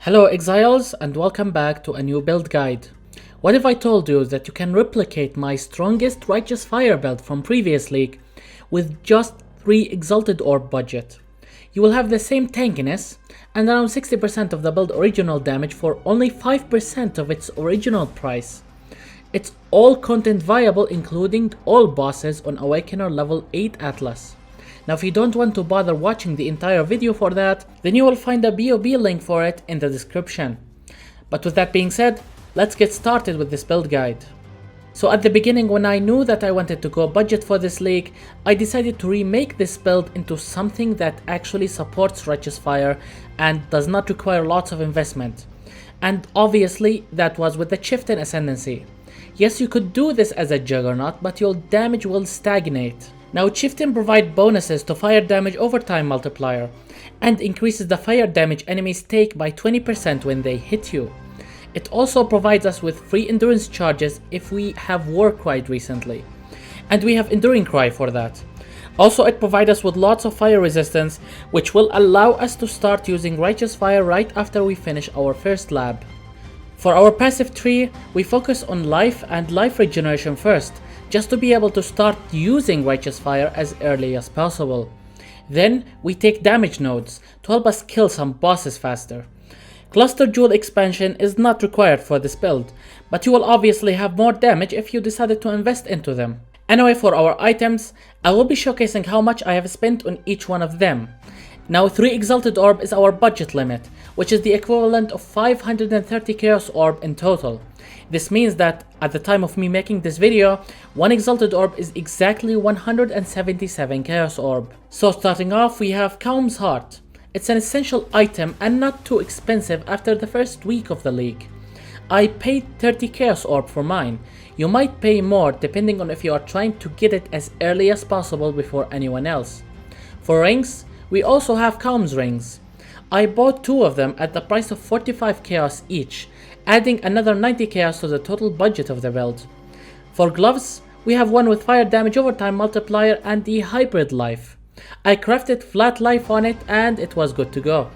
Hello Exiles and welcome back to a new build guide. What if I told you that you can replicate my strongest Righteous Fire build from previous league with just 3 Exalted Orb budget? You will have the same tankiness and around 60% of the build original damage for only 5% of its original price. It's all content viable including all bosses on Awakener level 8 Atlas. Now if you don't want to bother watching the entire video for that, then you will find a BOB link for it in the description. But with that being said, let's get started with this build guide. So at the beginning, when I knew that I wanted to go budget for this league, I decided to remake this build into something that actually supports Righteous Fire and does not require lots of investment. And obviously that was with the Chieftain Ascendancy. Yes, you could do this as a Juggernaut, but your damage will stagnate. Now Chieftain provide bonuses to fire damage over time multiplier and increases the fire damage enemies take by 20% when they hit you. It also provides us with free endurance charges if we have War Cried recently, and we have Enduring Cry for that. Also it provides us with lots of fire resistance, which will allow us to start using Righteous Fire right after we finish our first lab. For our passive tree, we focus on life and life regeneration first, just to be able to start using Righteous Fire as early as possible. Then we take damage nodes to help us kill some bosses faster. Cluster Jewel expansion is not required for this build, but you will obviously have more damage if you decided to invest into them. Anyway, for our items, I will be showcasing how much I have spent on each one of them. Now 3 Exalted Orb is our budget limit, which is the equivalent of 530 Chaos Orb in total. This means that at the time of me making this video, 1 Exalted Orb is exactly 177 Chaos Orb. So starting off, we have Calm's Heart. It's an essential item and not too expensive after the first week of the league. I paid 30 Chaos Orb for mine. You might pay more depending on if you are trying to get it as early as possible before anyone else. For rings, we also have Calm's rings. I bought 2 of them at the price of 45 Chaos each, adding another 90 Chaos to the total budget of the build. For gloves, we have one with fire damage over time multiplier and the hybrid life. I crafted flat life on it and it was good to go.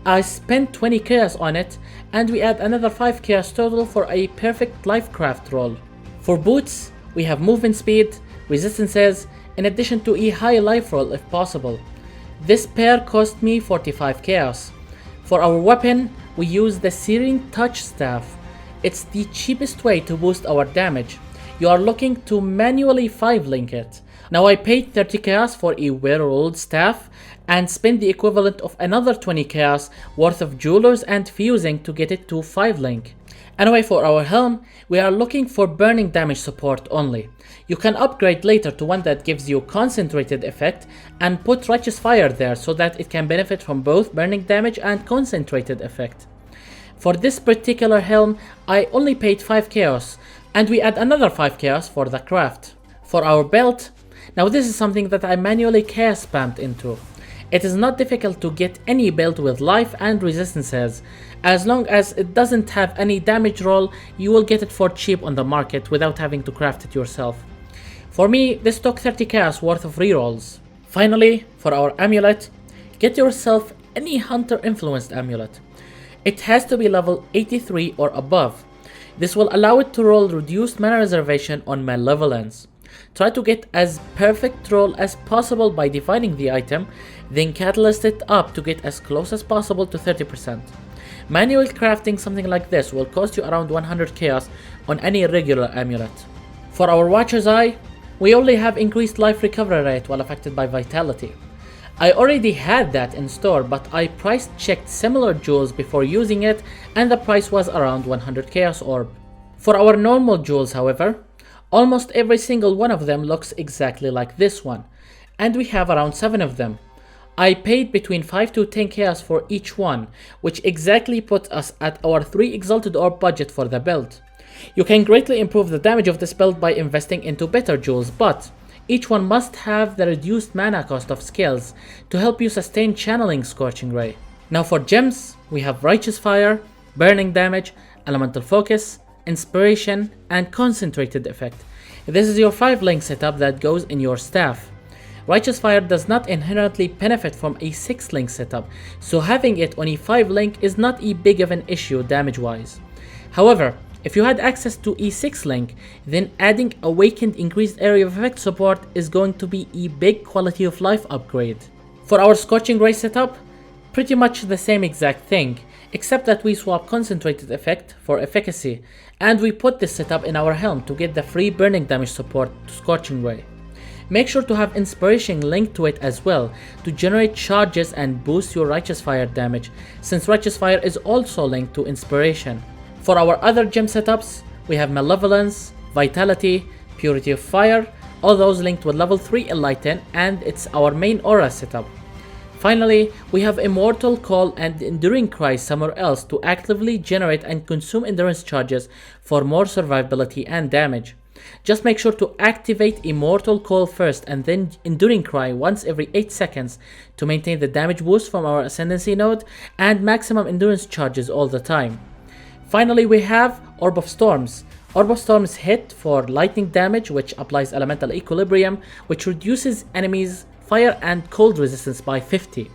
I spent 20 Chaos on it and we add another 5 Chaos total for a perfect life craft roll. For boots, we have movement speed, resistances, in addition to a high life roll if possible. This pair cost me 45 Chaos. For our weapon, we use the Searing Touch Staff. It's the cheapest way to boost our damage. You are looking to manually 5-link it. Now I paid 30 Chaos for a Werewolf staff and spent the equivalent of another 20 Chaos worth of Jewelers and Fusing to get it to 5-link. Anyway, for our helm, we are looking for burning damage support only. You can upgrade later to one that gives you concentrated effect and put Righteous Fire there so that it can benefit from both burning damage and concentrated effect. For this particular helm, I only paid 5 Chaos and we add another 5 Chaos for the craft. For our belt, now this is something that I manually Chaos spammed into. It is not difficult to get any belt with life and resistances. As long as it doesn't have any damage roll, you will get it for cheap on the market without having to craft it yourself. For me, this took 30 Chaos worth of rerolls. Finally, for our amulet, get yourself any hunter influenced amulet. It has to be level 83 or above. This will allow it to roll reduced mana reservation on malevolence. Try to get as perfect roll as possible by defining the item, then catalyst it up to get as close as possible to 30%. Manual crafting something like this will cost you around 100 Chaos on any regular amulet. For our Watcher's Eye, we only have increased life recovery rate while affected by vitality. I already had that in store, but I price checked similar jewels before using it and the price was around 100 Chaos Orb. For our normal jewels, however, almost every single one of them looks exactly like this one, and we have around 7 of them. I paid between 5 to 10 Chaos for each one, which exactly put us at our 3 Exalted Orb budget for the build. You can greatly improve the damage of this build by investing into better jewels, but each one must have the reduced mana cost of skills to help you sustain channeling Scorching Ray. Now for gems, we have Righteous Fire, Burning Damage, Elemental Focus, Inspiration, and Concentrated Effect. This is your 5-link setup that goes in your staff. Righteous Fire does not inherently benefit from a 6 link setup, so having it on a 5 link is not a big of an issue damage wise. However, if you had access to E6 link, then adding Awakened increased area of effect support is going to be a big quality of life upgrade. For our Scorching Ray setup, pretty much the same exact thing, except that we swap Concentrated effect for efficacy, and we put this setup in our helm to get the free burning damage support to Scorching Ray. Make sure to have Inspiration linked to it as well to generate charges and boost your Righteous Fire damage, since Righteous Fire is also linked to Inspiration. For our other gem setups, we have Malevolence, Vitality, Purity of Fire, all those linked with level 3 Enlighten, and it's our main aura setup. Finally, we have Immortal Call and Enduring Cry somewhere else to actively generate and consume endurance charges for more survivability and damage. Just make sure to activate Immortal Call first and then Enduring Cry once every 8 seconds to maintain the damage boost from our Ascendancy node and maximum endurance charges all the time. Finally, we have Orb of Storms. Orb of Storms hit for lightning damage, which applies elemental equilibrium, which reduces enemies' fire and cold resistance by 50.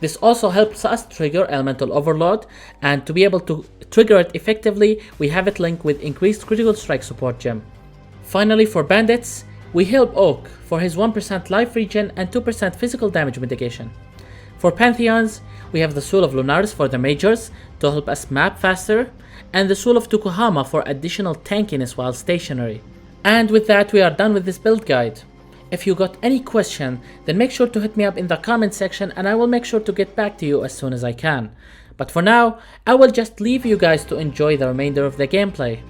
This also helps us trigger Elemental Overload, and to be able to trigger it effectively, we have it linked with increased critical strike support gem. Finally, for Bandits, we help Oak for his 1% life regen and 2% physical damage mitigation. For Pantheons, we have the Soul of Lunaris for the Majors to help us map faster, and the Soul of Tukuhama for additional tankiness while stationary. And with that, we are done with this build guide. If you got any question, then make sure to hit me up in the comment section and I will make sure to get back to you as soon as I can. But for now, I will just leave you guys to enjoy the remainder of the gameplay.